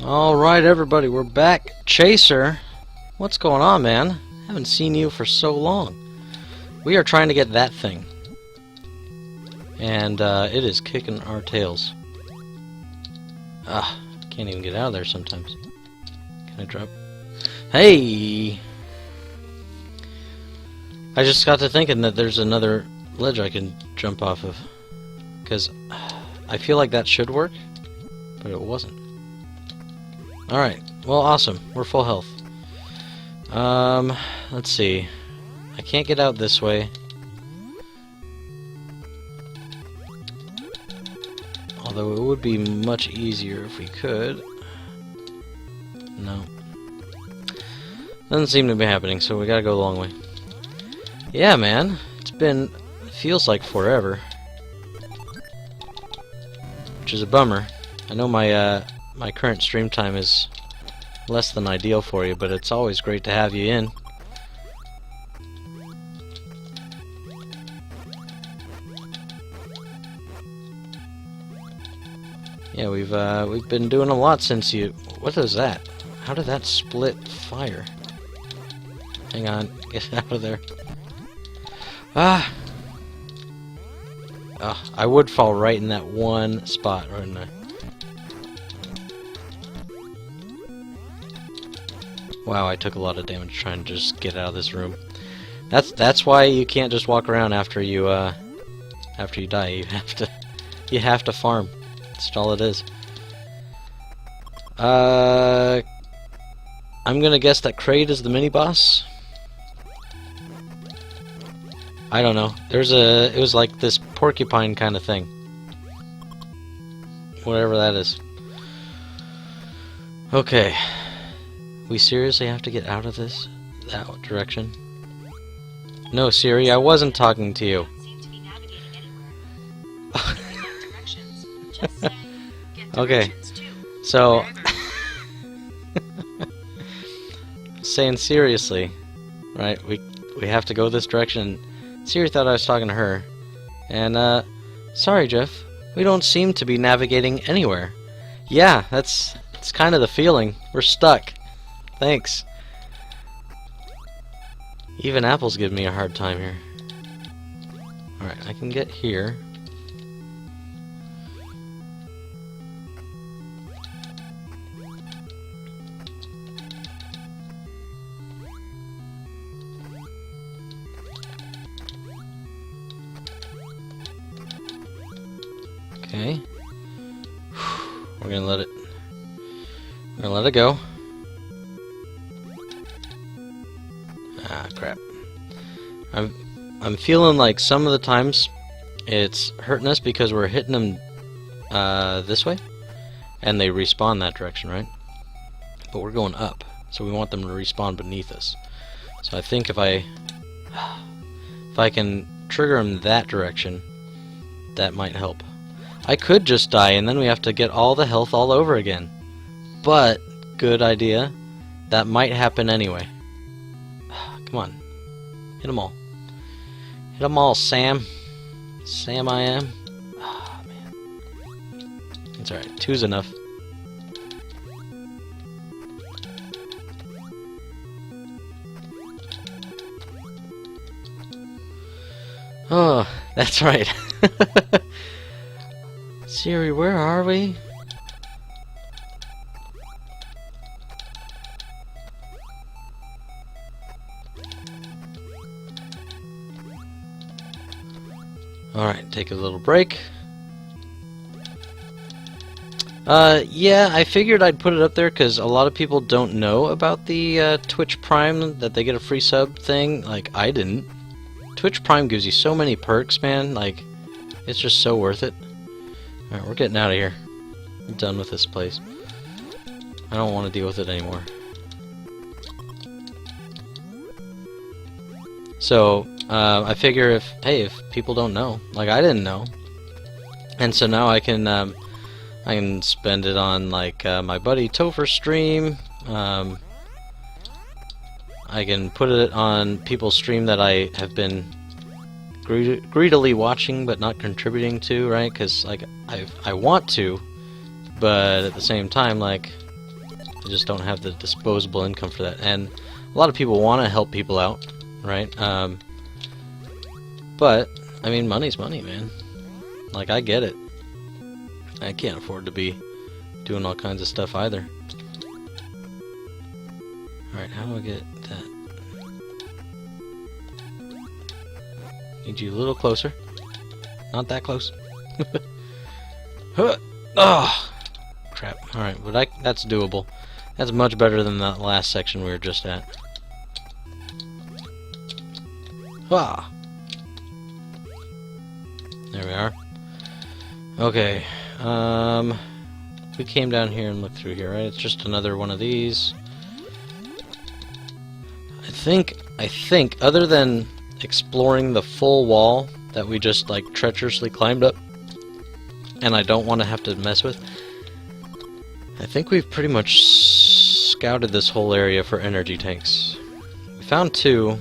Alright everybody, we're back. Chaser, what's going on, man? Haven't seen you for so long. We are trying to get that thing. And it is kicking our tails. Can't even get out of there sometimes. Can I drop? Hey! I just got to thinking that there's another ledge I can jump off of. Because I feel like that should work, but it wasn't. Alright, well, awesome. We're full health. Let's see. I can't get out this way. Although it would be much easier if we could. No. Doesn't seem to be happening, so we gotta go the long way. Yeah, man. It feels like forever. Which is a bummer. I know my current stream time is less than ideal for you, but it's always great to have you in. Yeah, we've been doing a lot since you... What is that? How did that split fire? Hang on, get out of there. Ah! I would fall right in that one spot, wouldn't I? Wow, I took a lot of damage trying to just get out of this room. That's why you can't just walk around after you die. You have to farm. That's all it is. I'm gonna guess that Kraid is the mini boss. I don't know. It was like this porcupine kind of thing. Whatever that is. Okay. We seriously have to get out of that direction? No, Siri, I wasn't talking to you. Okay, so saying seriously, right? We have to go this direction. Siri thought I was talking to her, and sorry, Jeff, we don't seem to be navigating anywhere. Yeah, it's kind of the feeling. We're stuck. Thanks. Even Apple's giving me a hard time here. Alright, I can get here. Okay. We're gonna let it go. Ah, crap. I'm feeling like some of the times it's hurting us because we're hitting them this way, and they respawn that direction, right? But we're going up, so we want them to respawn beneath us. So I think if I can trigger them that direction, that might help. I could just die, and then we have to get all the health all over again. But, good idea. That might happen anyway. Come on. Hit them all. Hit them all, Sam. Sam I am. Ah, man. It's alright. 2's enough. Oh, that's right. Siri, where are we? Alright, take a little break. Yeah, I figured I'd put it up there because a lot of people don't know about the Twitch Prime, that they get a free sub thing. Like, I didn't. Twitch Prime gives you so many perks, man. Like, it's just so worth it. Alright, we're getting out of here. I'm done with this place. I don't want to deal with it anymore. So, I figure if people don't know, like I didn't know, and so now I can spend it on like my buddy Topher's stream. I can put it on people's stream that I have been greedily watching but not contributing to, right? Because like I want to, but at the same time, like They just don't have the disposable income for that. And a lot of people want to help people out, right? But, I mean, money's money, man. Like, I get it. I can't afford to be doing all kinds of stuff either. Alright, how do I get that? Need you a little closer. Not that close. Oh, crap. Alright, but that's doable. That's much better than that last section we were just at. Ah! There we are. Okay. We came down here and looked through here, right? It's just another one of these. I think, other than exploring the full wall that we just, like, treacherously climbed up, and I don't want to have to mess with, I think we've pretty much scouted this whole area for energy tanks. We found 2.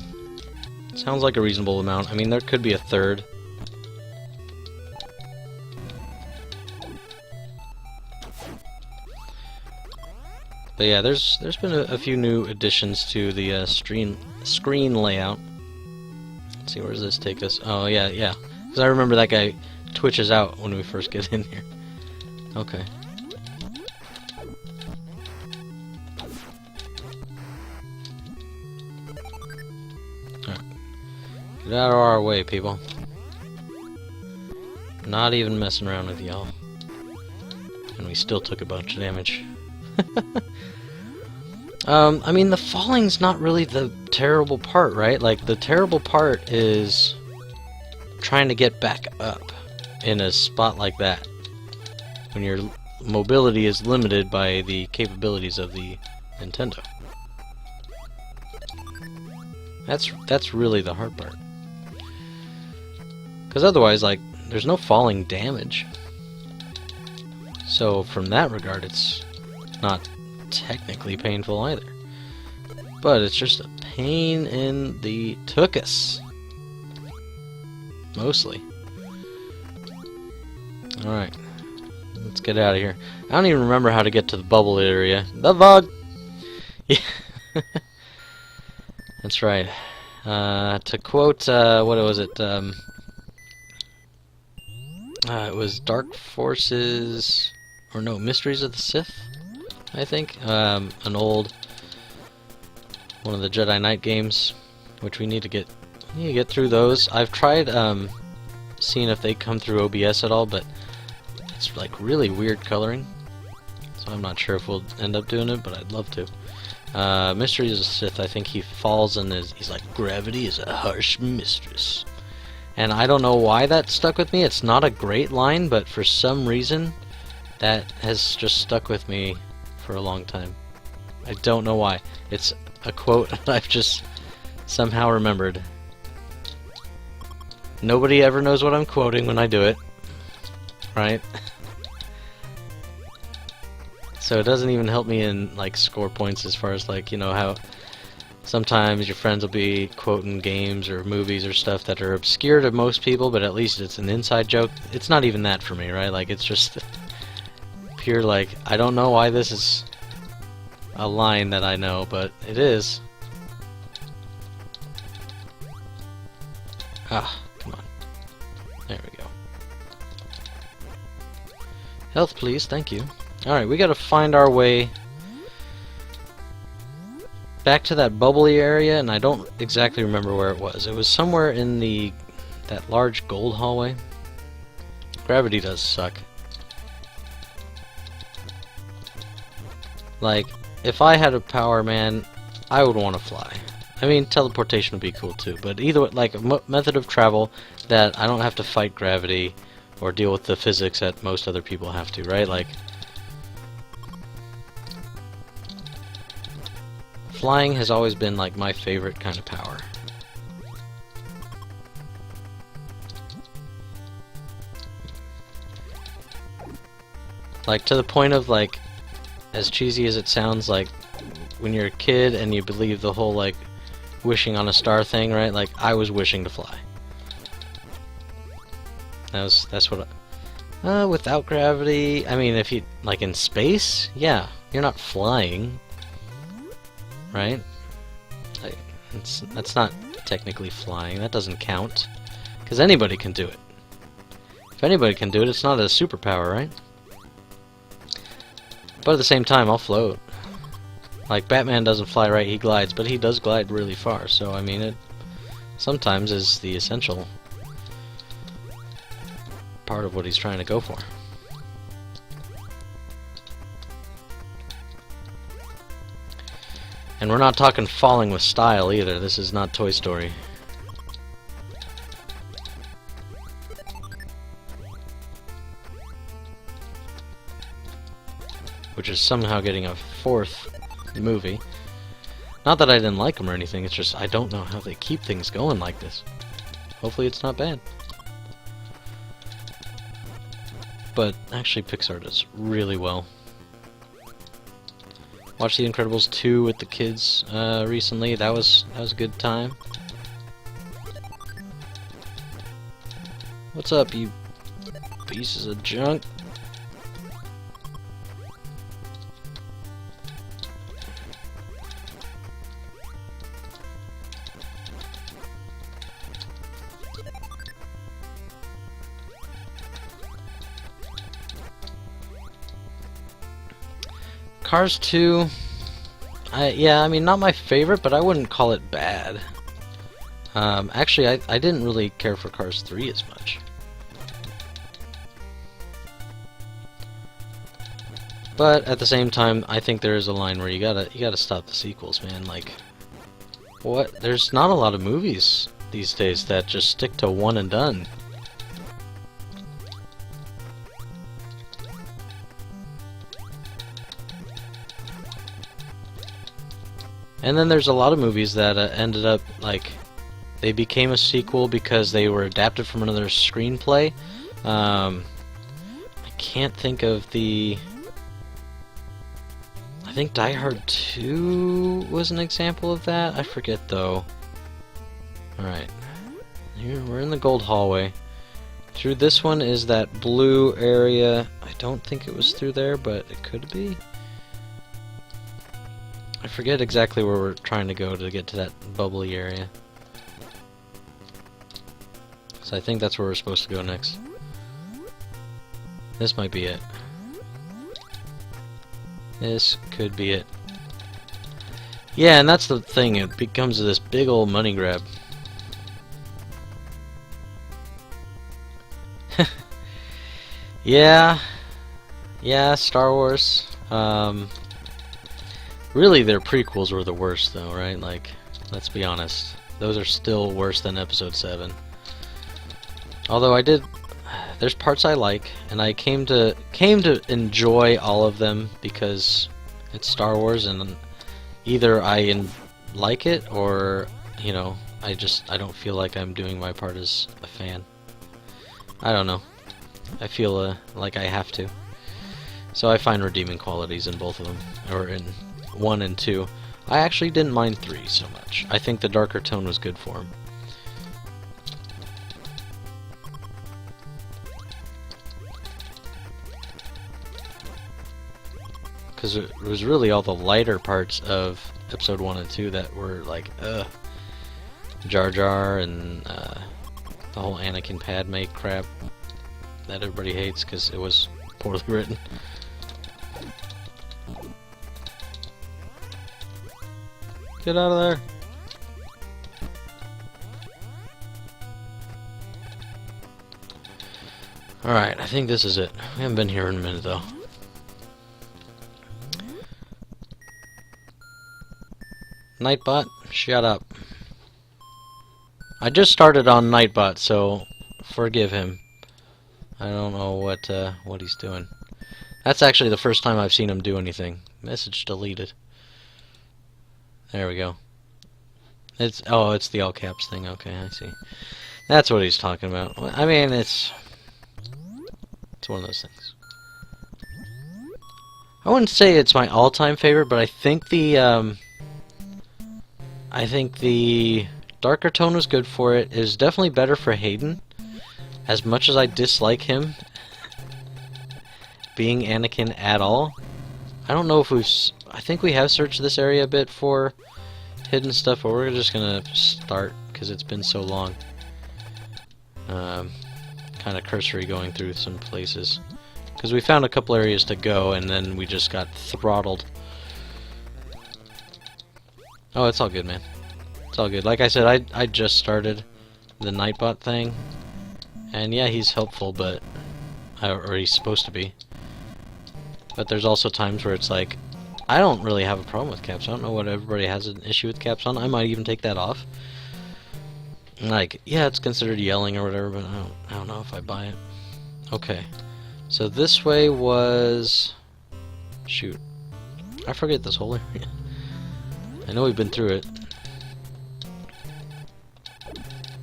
Sounds like a reasonable amount. I mean, there could be a third. But yeah, there's been a few new additions to the screen layout. Let's see, where does this take us? Oh yeah. Because I remember that guy twitches out when we first get in here. Okay. Alright. Get out of our way, people. Not even messing around with y'all. And we still took a bunch of damage. I mean, the falling's not really the terrible part, right? Like, the terrible part is trying to get back up in a spot like that, when your mobility is limited by the capabilities of the Nintendo. That's really the hard part. Because otherwise, like, there's no falling damage. So, from that regard, it's not technically painful either. But it's just a pain in the tuchus. Mostly. Alright. Let's get out of here. I don't even remember how to get to the bubble area. The bug! Yeah. That's right. To quote, what was it? It was Dark Forces... or no, Mysteries of the Sith? I think. An old... one of the Jedi Knight games, which we need to get through those. I've tried seeing if they come through OBS at all, but it's like really weird coloring, so I'm not sure if we'll end up doing it, but I'd love to. Mysteries of the Sith, I think he falls and he's like, gravity is a harsh mistress. And I don't know why that stuck with me. It's not a great line, but for some reason that has just stuck with me for a long time. I don't know why. It's a quote I've just somehow remembered. Nobody ever knows what I'm quoting when I do it, right? So it doesn't even help me in like score points as far as like, you know, how sometimes your friends will be quoting games or movies or stuff that are obscure to most people, but at least it's an inside joke. It's not even that for me, right? Like, it's just pure, like, I don't know why this is a line that I know, but it is. Ah, come on. There we go. Health, please. Thank you. Alright, we gotta find our way back to that bubbly area, and I don't exactly remember where it was. It was somewhere in that large gold hallway. Gravity does suck. Like, if I had a power, man, I would want to fly. I mean, teleportation would be cool too, but either way, like a method of travel that I don't have to fight gravity or deal with the physics that most other people have to, right? Like, flying has always been like my favorite kind of power. Like, to the point of, like, as cheesy as it sounds, like when you're a kid and you believe the whole like wishing on a star thing, right? Like, I was wishing to fly. That's what Without gravity, I mean, if you, like in space, yeah, you're not flying, right? Like, that's not technically flying, that doesn't count, because anybody can do it. If anybody can do it, it's not a superpower, right? But at the same time, I'll float. Like, Batman doesn't fly, right, he glides, but he does glide really far, so I mean, it sometimes is the essential part of what he's trying to go for. And we're not talking falling with style either. This is not Toy Story. Which is somehow getting a 4th movie. Not that I didn't like them or anything, it's just I don't know how they keep things going like this. Hopefully it's not bad. But actually Pixar does really well. Watched The Incredibles 2 with the kids recently. That was a good time. What's up, you pieces of junk? Cars 2, yeah, I mean, not my favorite, but I wouldn't call it bad. Actually, I didn't really care for Cars 3 as much. But at the same time, I think there is a line where you gotta stop the sequels, man. Like, what? There's not a lot of movies these days that just stick to one and done. And then there's a lot of movies that ended up, like, they became a sequel because they were adapted from another screenplay. I can't think of the... I think Die Hard 2 was an example of that. I forget, though. Alright. Here, we're in the gold hallway. Through this one is that blue area. I don't think it was through there, but it could be. I forget exactly where we're trying to go to get to that bubbly area. So I think that's where we're supposed to go next. This might be it. This could be it. Yeah, and that's the thing, it becomes this big old money grab. Yeah, Star Wars. Really, their prequels were the worst, though, right? Like, let's be honest. Those are still worse than Episode 7. Although there's parts I like, and I came to enjoy all of them because it's Star Wars, and either I like it or, you know, I don't feel like I'm doing my part as a fan. I don't know. I feel like I have to. So I find redeeming qualities in both of them, or in 1 and 2. I actually didn't mind 3 so much. I think the darker tone was good for him. Because it was really all the lighter parts of Episode 1 and 2 that were like, Jar Jar and the whole Anakin Padme crap that everybody hates because it was poorly written. Get out of there! Alright, I think this is it. We haven't been here in a minute though. Nightbot, shut up. I just started on Nightbot, so forgive him. I don't know what he's doing. That's actually the first time I've seen him do anything. Message deleted. There we go. It's the all caps thing. Okay, I see. That's what he's talking about. I mean, it's one of those things. I wouldn't say it's my all-time favorite, but I think the darker tone was good for it. It is definitely better for Hayden. As much as I dislike him, being Anakin at all. I don't know if we've... I think we have searched this area a bit for hidden stuff, but we're just gonna start because it's been so long. Kind of cursory going through some places. Because we found a couple areas to go, and then we just got throttled. Oh, it's all good, man. It's all good. Like I said, I just started the Nightbot thing. And yeah, he's helpful, but... or he's supposed to be. But there's also times where it's like, I don't really have a problem with caps. I don't know what everybody has an issue with caps on. I might even take that off. Like, yeah, it's considered yelling or whatever, but I don't know if I buy it. Okay. So this way was... Shoot. I forget this whole area. I know we've been through it.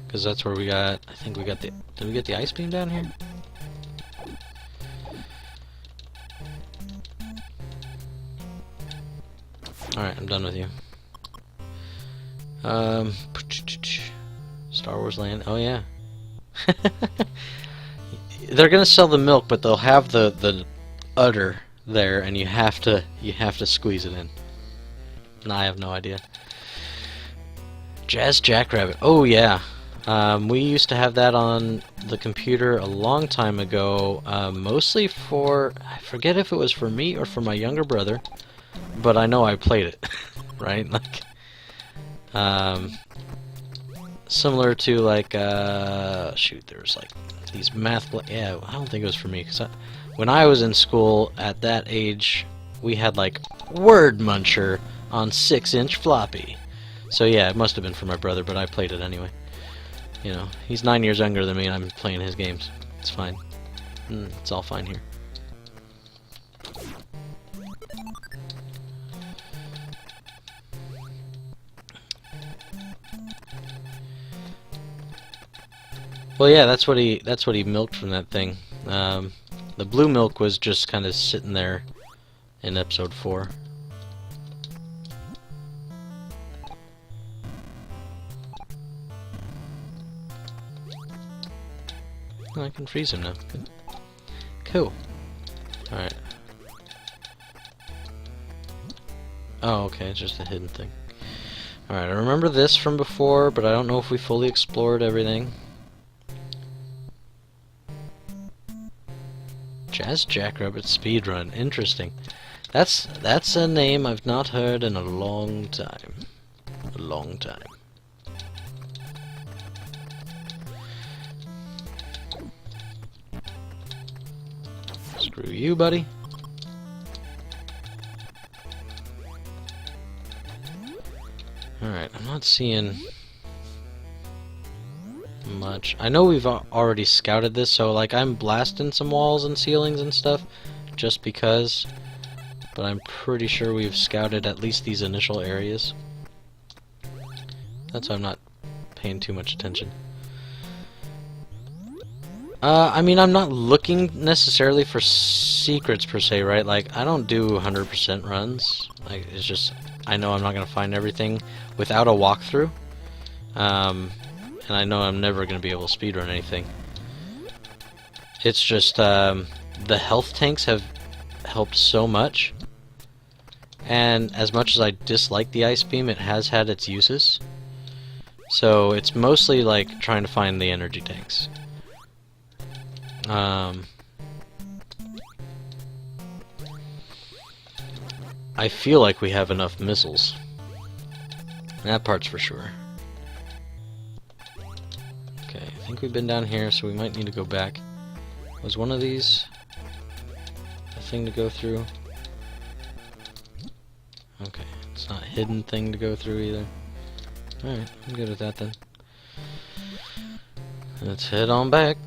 Because that's where we got... I think we got the... Did we get the ice beam down here? Alright, I'm done with you. Star Wars Land. Oh yeah. They're gonna sell the milk, but they'll have the udder there, and you have to squeeze it in. And I have no idea. Jazz Jackrabbit. Oh yeah. We used to have that on the computer a long time ago, mostly for, I forget if it was for me or for my younger brother, but I know I played it, right? Like, similar to like, shoot, there was like these math, yeah, I don't think it was for me, because when I was in school at that age, we had like Word Muncher on 6-inch floppy. So yeah, it must have been for my brother, but I played it anyway. You know, he's 9 years younger than me, and I'm playing his games. It's fine. It's all fine here. Well, yeah, that's what he milked from that thing. The blue milk was just kind of sitting there in episode 4. Oh, I can freeze him now. Good. Cool. Alright. Oh, okay, it's just a hidden thing. Alright, I remember this from before, but I don't know if we fully explored everything. Jazz Jackrabbit Speedrun. Interesting. That's a name I've not heard in a long time. A long time. Screw you, buddy. Alright, I'm not seeing much. I know we've already scouted this, so like I'm blasting some walls and ceilings and stuff just because, but I'm pretty sure we've scouted at least these initial areas. That's why I'm not paying too much attention. I mean, I'm not looking necessarily for secrets per se, right? Like, I don't do 100% runs. Like, it's just, I know I'm not going to find everything without a walkthrough. And I know I'm never going to be able to speedrun anything. It's just, the health tanks have helped so much. And as much as I dislike the ice beam, it has had its uses. So it's mostly like trying to find the energy tanks. I feel like we have enough missiles. That part's for sure. Okay, I think we've been down here, so we might need to go back. Was one of these a thing to go through? Okay, it's not a hidden thing to go through either. Alright, I'm good with that then. Let's head on back.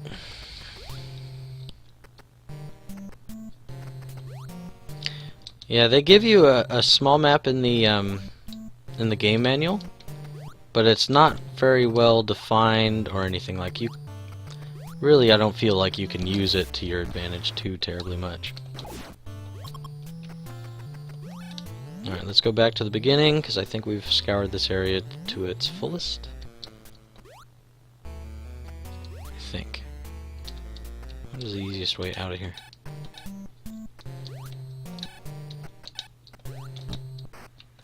Yeah, they give you a small map in the game manual, but it's not very well defined or anything. Like, you really, I don't feel like you can use it to your advantage too terribly much. Alright, let's go back to the beginning, because I think we've scoured this area to its fullest. I think. What is the easiest way out of here?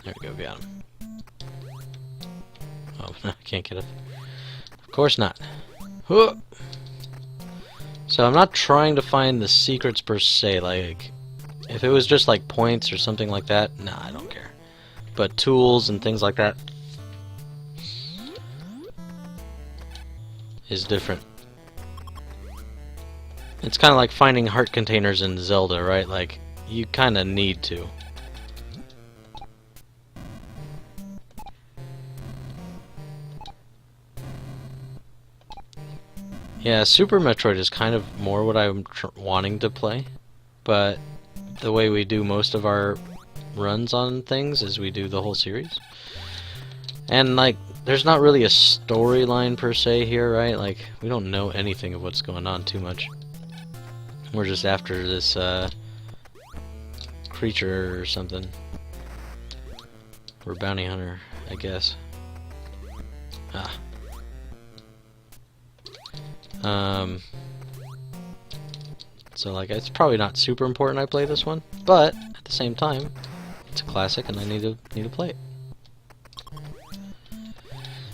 There we go, got him. Oh, no, I can't get it. Of course not. Huh. So I'm not trying to find the secrets per se, like, if it was just like points or something like that, nah, I don't care. But tools and things like that is different. It's kind of like finding heart containers in Zelda, right? Like, you kind of need to. Yeah, Super Metroid is kind of more what I'm wanting to play, but the way we do most of our runs on things is we do the whole series. And, like, there's not really a storyline per se here, right? Like, we don't know anything of what's going on too much. We're just after this, creature or something. Or bounty hunter, I guess. Ah. So, like, it's probably not super important I play this one, but at the same time, it's a classic and I need to play it.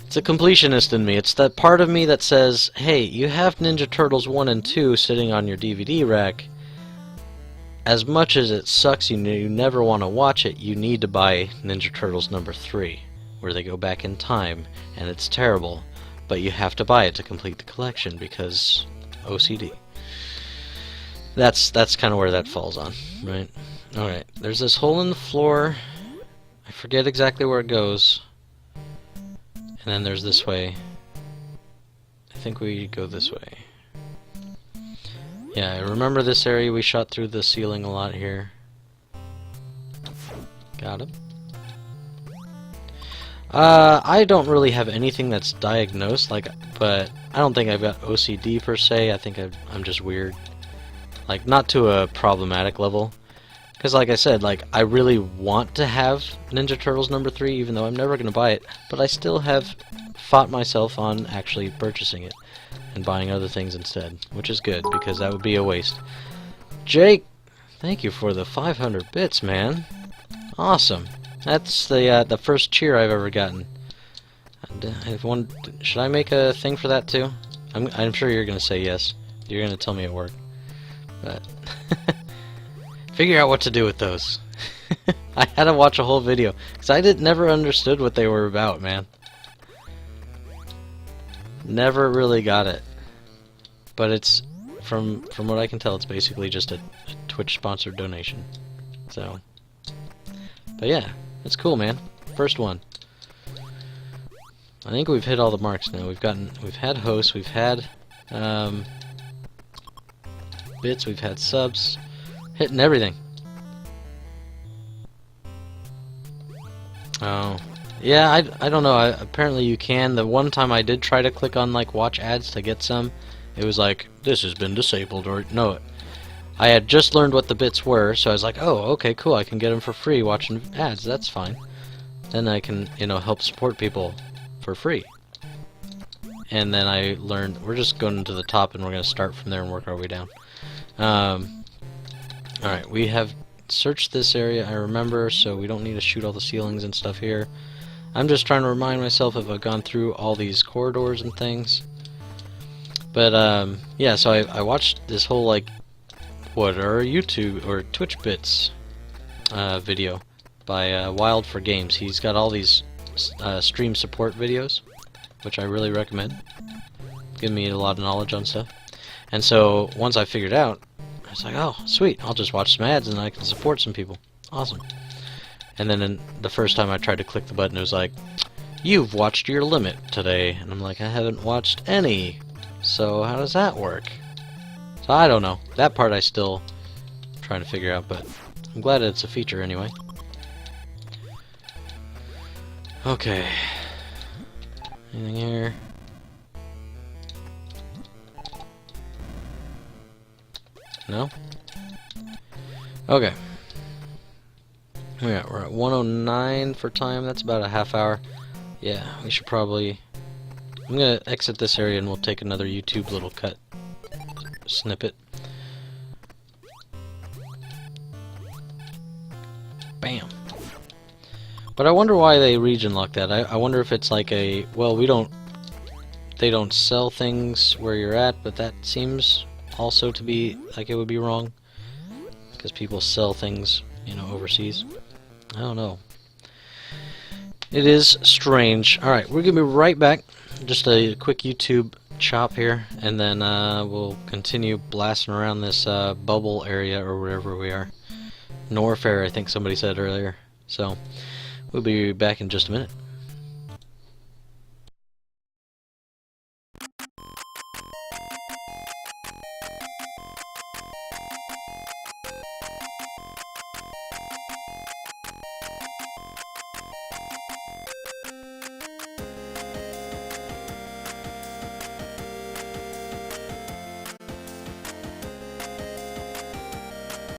It's a completionist in me. It's that part of me that says, hey, you have Ninja Turtles 1 and 2 sitting on your DVD rack. As much as it sucks you never want to watch it, you need to buy Ninja Turtles number 3, where they go back in time, and it's terrible, but you have to buy it to complete the collection because OCD. That's kind of where that falls on, right? Alright, there's this hole in the floor. I forget exactly where it goes. And then there's this way. I think we go this way. Yeah, I remember this area. We shot through the ceiling a lot here. Got him. I don't really have anything that's diagnosed, like, but I don't think I've got OCD per se. I think I'm just weird. Like, not to a problematic level. Because, like I said, like, I really want to have Ninja Turtles number 3, even though I'm never going to buy it. But I still have fought myself on actually purchasing it and buying other things instead, which is good, because that would be a waste. Jake, thank you for the 500 bits, man. Awesome. That's the first cheer I've ever gotten. Should I make a thing for that too? I'm sure you're going to say yes. You're going to tell me at work. But figure out what to do with those. I had to watch a whole video because I never understood what they were about, man. Never really got it. But it's from what I can tell, it's basically just a Twitch sponsored donation. So, but yeah, it's cool, man. First one. I think we've hit all the marks now. We've had hosts, we've had bits, we've had subs, hitting everything. Oh, yeah, I don't know. Apparently you can. The one time I did try to click on like watch ads to get some, it was like this has been disabled, or no. I had just learned what the bits were, so I was like, oh, okay, cool. I can get them for free watching ads. That's fine. Then I can, help support people for free. And then I learned we're just going to the top, and we're going to start from there and work our way down. Alright, we have searched this area, I remember, so we don't need to shoot all the ceilings and stuff here. I'm just trying to remind myself if I've gone through all these corridors and things. But, yeah, so I watched this whole, like, what are YouTube or Twitch bits video by Wild for Games. He's got all these stream support videos, which I really recommend. Give me a lot of knowledge on stuff. And so, once I figured out, I was like, oh, sweet, I'll just watch some ads and I can support some people. Awesome. And then the first time I tried to click the button, it was like, you've watched your limit today. And I'm like, I haven't watched any. So how does that work? So I don't know. That part I still trying to figure out, but I'm glad it's a feature anyway. Okay. Anything here? No? Okay. Yeah, we're at 109 for time. That's about a half hour. Yeah, we should probably... I'm gonna exit this area and we'll take another YouTube little cut snippet. Bam. But I wonder why they region lock that. I wonder if it's like a, well, they don't sell things where you're at, but that seems also to be like it would be wrong. Because people sell things, you know, overseas. I don't know. It is strange. Alright, we're going to be right back. Just a quick YouTube chop here, and then we'll continue blasting around this bubble area or wherever we are. Norfair, I think somebody said earlier. So, we'll be back in just a minute.